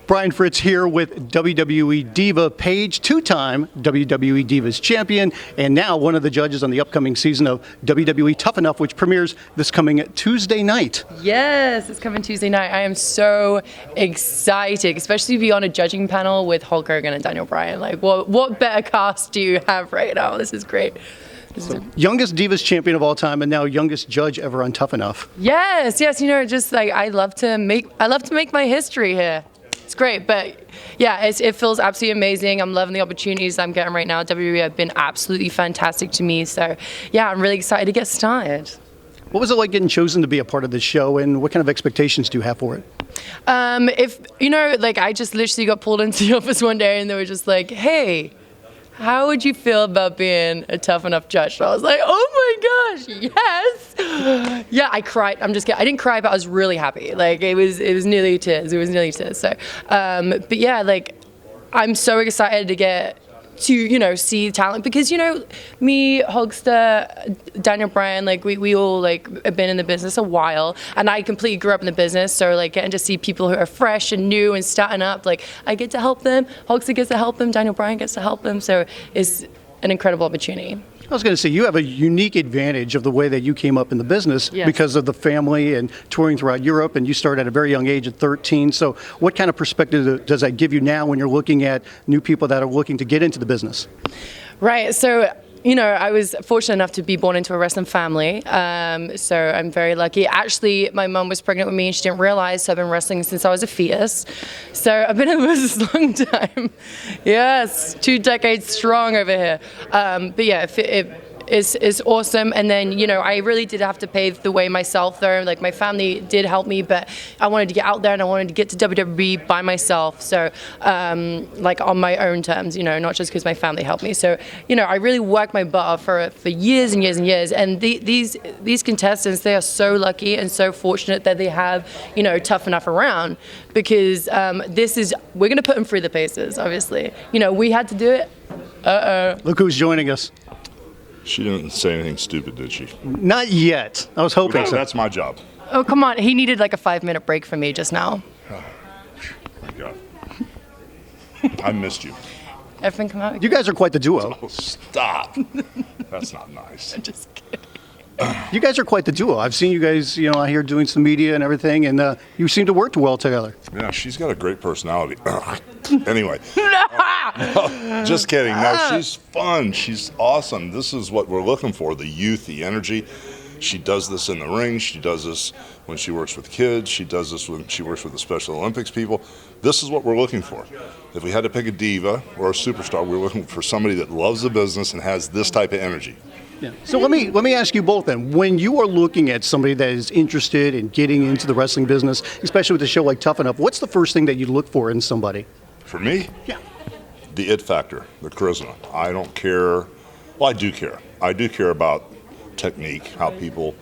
Brian Fritz here with WWE Diva Paige, two-time WWE Divas champion, and now one of the judges on the upcoming season of WWE Tough Enough, which premieres this coming Tuesday night. Yes, it's coming Tuesday night. I am so excited, especially to be on a judging panel with Hulk Hogan and Daniel Bryan. Like, what better cast do you have right now? This is great. So, youngest Divas champion of all time, and now youngest judge ever on Tough Enough. Yes. You know, just like I love to make my history here. It's great, but yeah, it feels absolutely amazing. I'm loving the opportunities I'm getting right now. WWE have been absolutely fantastic to me. So yeah, I'm really excited to get started. What was it like getting chosen to be a part of this show, and what kind of expectations do you have for it? If you know, like I just literally got pulled into the office one day, and they were just like, "Hey, how would you feel about being a Tough Enough judge?" So I was like, "Oh my gosh, yes!" Yeah, I cried. I'm just kidding. I didn't cry, but I was really happy. Like it was nearly tears. It was nearly tears. So, but yeah, like I'm so excited to get to see talent because me, Hulkster, Daniel Bryan, like we all like have been in the business a while, and I completely grew up in the business. So like getting to see people who are fresh and new and starting up, like I get to help them. Hulkster gets to help them. Daniel Bryan gets to help them. So it's an incredible opportunity. I was going to say, you have a unique advantage of the way that you came up in the business because of the family and touring throughout Europe, and you started at a very young age at 13. So what kind of perspective does that give you now when you're looking at new people that are looking to get into the business? Right. So, I was fortunate enough to be born into a wrestling family. So I'm very lucky. Actually, my mom was pregnant with me and she didn't realize, so I've been wrestling since I was a fetus. So I've been in the business a long time. Yes, 2 decades strong over here. But yeah, it's awesome. And then, I really did have to pave the way myself though. Like my family did help me, but I wanted to get out there and I wanted to get to WWE by myself. So, like on my own terms, not just because my family helped me. So, I really worked my butt off for years and years and years. And these contestants, they are so lucky and so fortunate that they have, Tough Enough around because we're going to put them through the paces, obviously. We had to do it. Look who's joining us. She didn't say anything stupid, did she? Not yet. I was hoping so. That's my job. Oh, come on. He needed like a 5-minute break from me just now. Oh, my God. I missed you. Everything come out? You guys are quite the duo. Oh, stop. That's not nice. I'm just kidding. You guys are quite the duo. I've seen you guys, out here doing some media and everything, and you seem to work well together. Yeah, she's got a great personality. Anyway. Just kidding. No, she's fun. She's awesome. This is what we're looking for, the youth, the energy. She does this in the ring. She does this when she works with kids. She does this when she works with the Special Olympics people. This is what we're looking for. If we had to pick a diva or a superstar, we're looking for somebody that loves the business and has this type of energy. Yeah. So let me ask you both then. When you are looking at somebody that is interested in getting into the wrestling business, especially with a show like Tough Enough, what's the first thing that you look for in somebody? For me? Yeah. The it factor, the charisma. I don't care. Well, I do care. I do care about technique, how people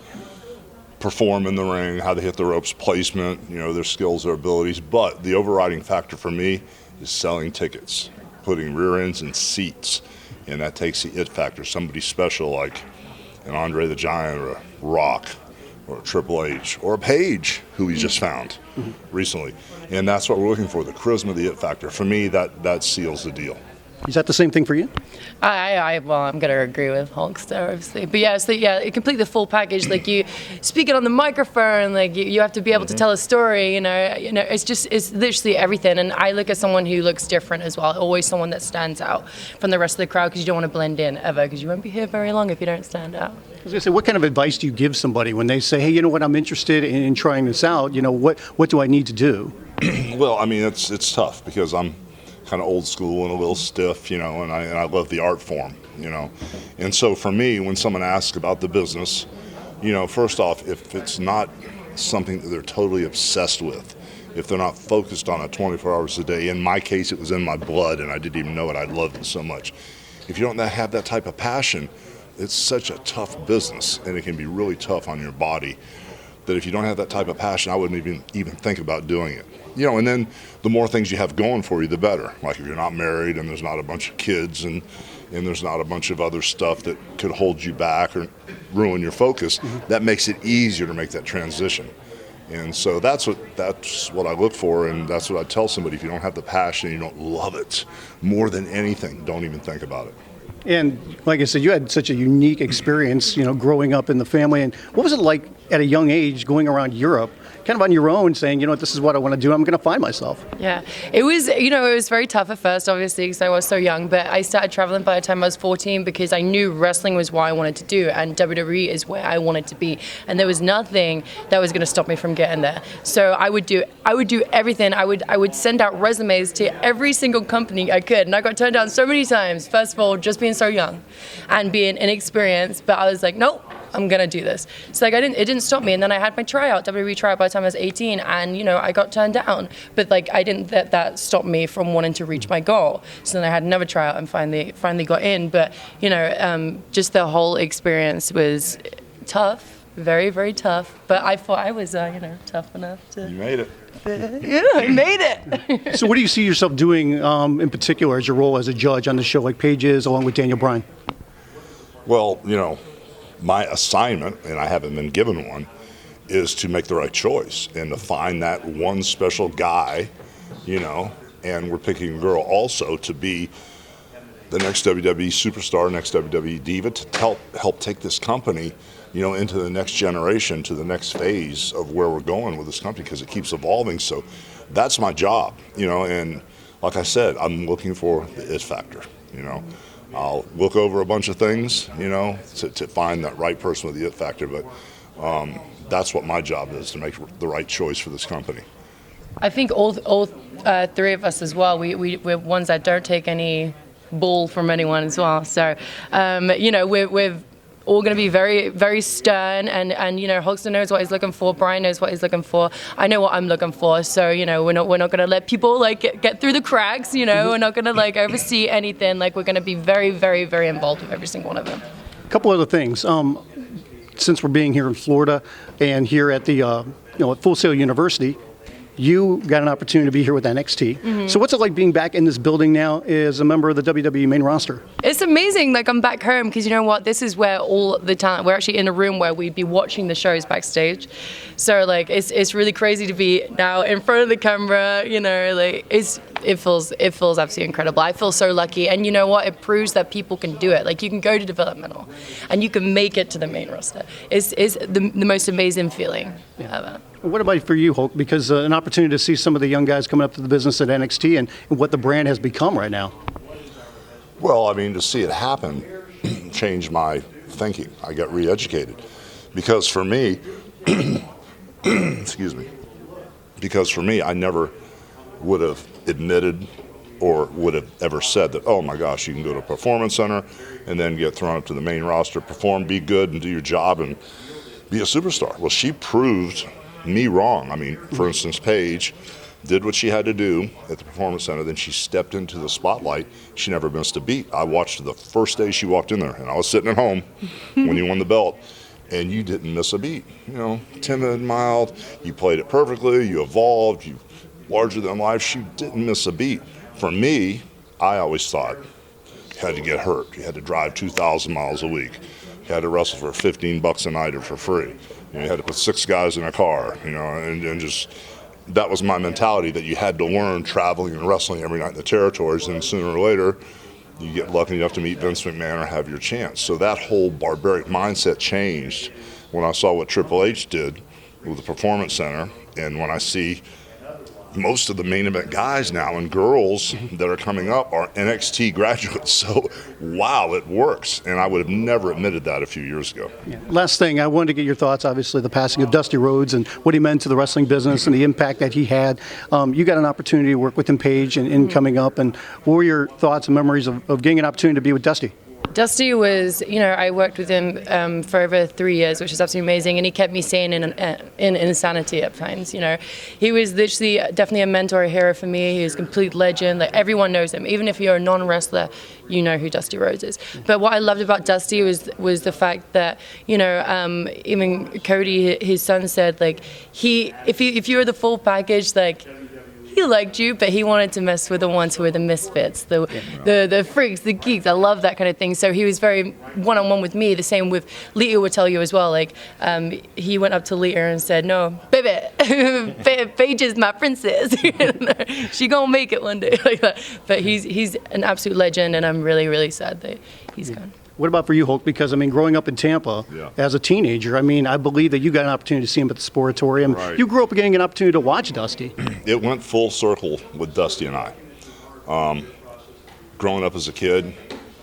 perform in the ring, how they hit the ropes, placement, their skills, their abilities. But the overriding factor for me is selling tickets, putting rear ends in seats. And that takes the it factor, somebody special like an Andre the Giant or a Rock or a Triple H or a Paige, who we just found recently. And that's what we're looking for, the charisma, the it factor. For me, that seals the deal. Is that the same thing for you? Well, I'm going to agree with Hulkster, obviously. But it complete the full package. Like you speak it on the microphone, like you have to be able to tell a story, it's literally everything. And I look at someone who looks different as well, always someone that stands out from the rest of the crowd because you don't want to blend in ever because you won't be here very long if you don't stand out. I was going to say, what kind of advice do you give somebody when they say, hey, you know what, I'm interested in trying this out, what do I need to do? Well, I mean, it's tough because I'm kind of old school and a little stiff, and I love the art form, And so for me, when someone asks about the business, first off, if it's not something that they're totally obsessed with, if they're not focused on it 24 hours a day, in my case, it was in my blood and I didn't even know it. I loved it so much. If you don't have that type of passion, it's such a tough business and it can be really tough on your body that if you don't have that type of passion, I wouldn't even think about doing it. And then the more things you have going for you, the better. Like if you're not married and there's not a bunch of kids and there's not a bunch of other stuff that could hold you back or ruin your focus, that makes it easier to make that transition. And so that's what I look for, and that's what I tell somebody. If you don't have the passion, you don't love it more than anything, don't even think about it. And like I said, you had such a unique experience, growing up in the family. And what was it like at a young age going around Europe, kind of on your own, saying, this is what I want to do, I'm going to find myself? Yeah, it was, it was very tough at first, obviously, because I was so young, but I started traveling by the time I was 14 because I knew wrestling was what I wanted to do, and WWE is where I wanted to be, and there was nothing that was going to stop me from getting there. So I would do everything. I would send out resumes to every single company I could, and I got turned down so many times. First of all, just being so young and being inexperienced, but I was like, nope, I'm gonna do this. So it didn't stop me. And then I had my tryout, WWE tryout, by the time I was 18, and I got turned down. But I didn't let that stop me from wanting to reach my goal. So then I had another tryout and finally got in. But just the whole experience was tough, very, very tough. But I thought I was tough enough to. You made it. Yeah, I made it. So what do you see yourself doing in particular as your role as a judge on the show, like Paige is, along with Daniel Bryan? Well, my assignment, and I haven't been given one, is to make the right choice and to find that one special guy, and we're picking a girl also to be the next WWE superstar, next WWE Diva, to help take this company, into the next generation, to the next phase of where we're going with this company, because it keeps evolving. So that's my job, and like I said, I'm looking for the it factor, I'll look over a bunch of things, to find that right person with the it factor. But that's what my job is, to make the right choice for this company. I think all three of us as well, we're ones that don't take any bull from anyone as well. So, we're all going to be very, very stern, and Hogan knows what he's looking for, Bryan knows what he's looking for, I know what I'm looking for, so we're not going to let people get through the cracks, we're not going to oversee anything, we're going to be very, very, very involved with every single one of them. A couple other things. Since we're being here in Florida and here at the at Full Sail University, you got an opportunity to be here with NXT. Mm-hmm. So what's it like being back in this building now as a member of the WWE main roster? It's amazing. I'm back home because you know what? This is where all the talent, we're actually in a room where we'd be watching the shows backstage. So it's really crazy to be now in front of the camera, it feels absolutely incredible. I feel so lucky. And you know what? It proves that people can do it. You can go to developmental and you can make it to the main roster. It's the most amazing feeling ever. What about for you, Hulk? Because an opportunity to see some of the young guys coming up to the business at NXT and what the brand has become right now. Well, to see it happen changed my thinking. I got re-educated. Because for me, excuse me, I never would have admitted or would have ever said that, oh my gosh, you can go to a performance center and then get thrown up to the main roster, perform, be good, and do your job and be a superstar. Well, she proved me wrong. For instance, Paige did what she had to do at the Performance Center, then she stepped into the spotlight. She never missed a beat. I watched her the first day she walked in there, and I was sitting at home when you won the belt, and you didn't miss a beat. Timid, mild, you played it perfectly, you evolved, you larger than life. She didn't miss a beat. For me, I always thought you had to get hurt. You had to drive 2,000 miles a week. You had to wrestle for $15 a night or for free. You had to put 6 guys in a car, and just that was my mentality, that you had to learn traveling and wrestling every night in the territories, and sooner or later you get lucky enough to meet Vince McMahon or have your chance. So that whole barbaric mindset changed when I saw what Triple H did with the Performance Center, and when I see most of the main event guys now and girls that are coming up are NXT graduates. So, wow, it works. And I would have never admitted that a few years ago. Yeah. Last thing, I wanted to get your thoughts, obviously, the passing of Dusty Rhodes and what he meant to the wrestling business and the impact that he had. You got an opportunity to work with him, Paige, and coming up. And what were your thoughts and memories of getting an opportunity to be with Dusty? Dusty was, I worked with him for over 3 years, which is absolutely amazing, and he kept me sane in insanity at times. He was literally definitely a mentor, a hero for me. He was a complete legend. Everyone knows him, even if you're a non-wrestler, you know who Dusty Rhodes is. But what I loved about Dusty was the fact that even Cody, his son, said if you were the full package, he liked you, but he wanted to mess with the ones who were the misfits, the freaks, the geeks. I love that kind of thing. So he was very one-on-one with me. The same with Lita would tell you as well. Like he went up to Lita and said, "No, baby, Paige is my princess. She gonna make it one day." Like that. But he's an absolute legend, and I'm really, really sad that he's gone. What about for you, Hulk? Because, I mean, growing up in Tampa as a teenager, I mean, I believe that you got an opportunity to see him at the Sportatorium. Right. You grew up getting an opportunity to watch Dusty. It went full circle with Dusty and I. Growing up as a kid,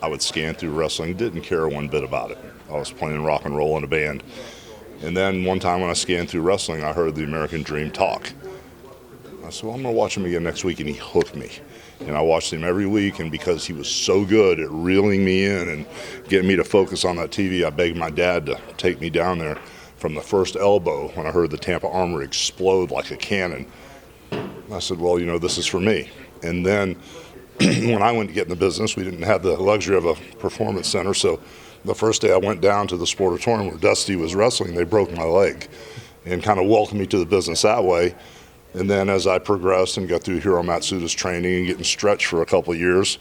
I would scan through wrestling, didn't care one bit about it. I was playing rock and roll in a band. And then one time when I scanned through wrestling, I heard the American Dream talk. I said, well, I'm going to watch him again next week, and he hooked me. And I watched him every week, and because he was so good at reeling me in and getting me to focus on that TV, I begged my dad to take me down there. From the first elbow, when I heard the Tampa Armory explode like a cannon, I said, well, you know, this is for me. And then when I went to get in the business, we didn't have the luxury of a performance center, so the first day I went down to the Sportatorium where Dusty was wrestling, they broke my leg and kind of welcomed me to the business that way. And then as I progressed and got through Hiro Matsuda's training and getting stretched for a couple of years,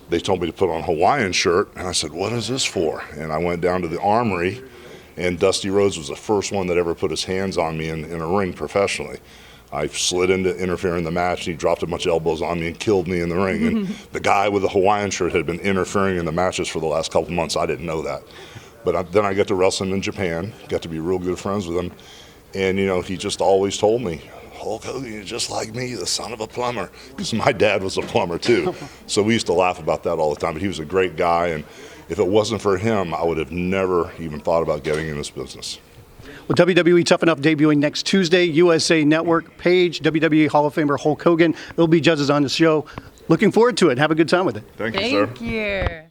they told me to put on a Hawaiian shirt. And I said, what is this for? And I went down to the Armory, and Dusty Rhodes was the first one that ever put his hands on me in a ring professionally. I slid in to interfere in the match, and he dropped a bunch of elbows on me and killed me in the ring. And the guy with the Hawaiian shirt had been interfering in the matches for the last couple of months. I didn't know that. But then I got to wrestle him in Japan, got to be real good friends with him. And, you know, he just always told me, Hulk Hogan, you're just like me, the son of a plumber. Because my dad was a plumber, too. So we used to laugh about that all the time. But he was a great guy, and if it wasn't for him, I would have never even thought about getting in this business. Well, WWE Tough Enough debuting next Tuesday, USA Network, Paige, WWE Hall of Famer Hulk Hogan. They'll be judges on the show. Looking forward to it. Have a good time with it. Thank you, sir. Thank you.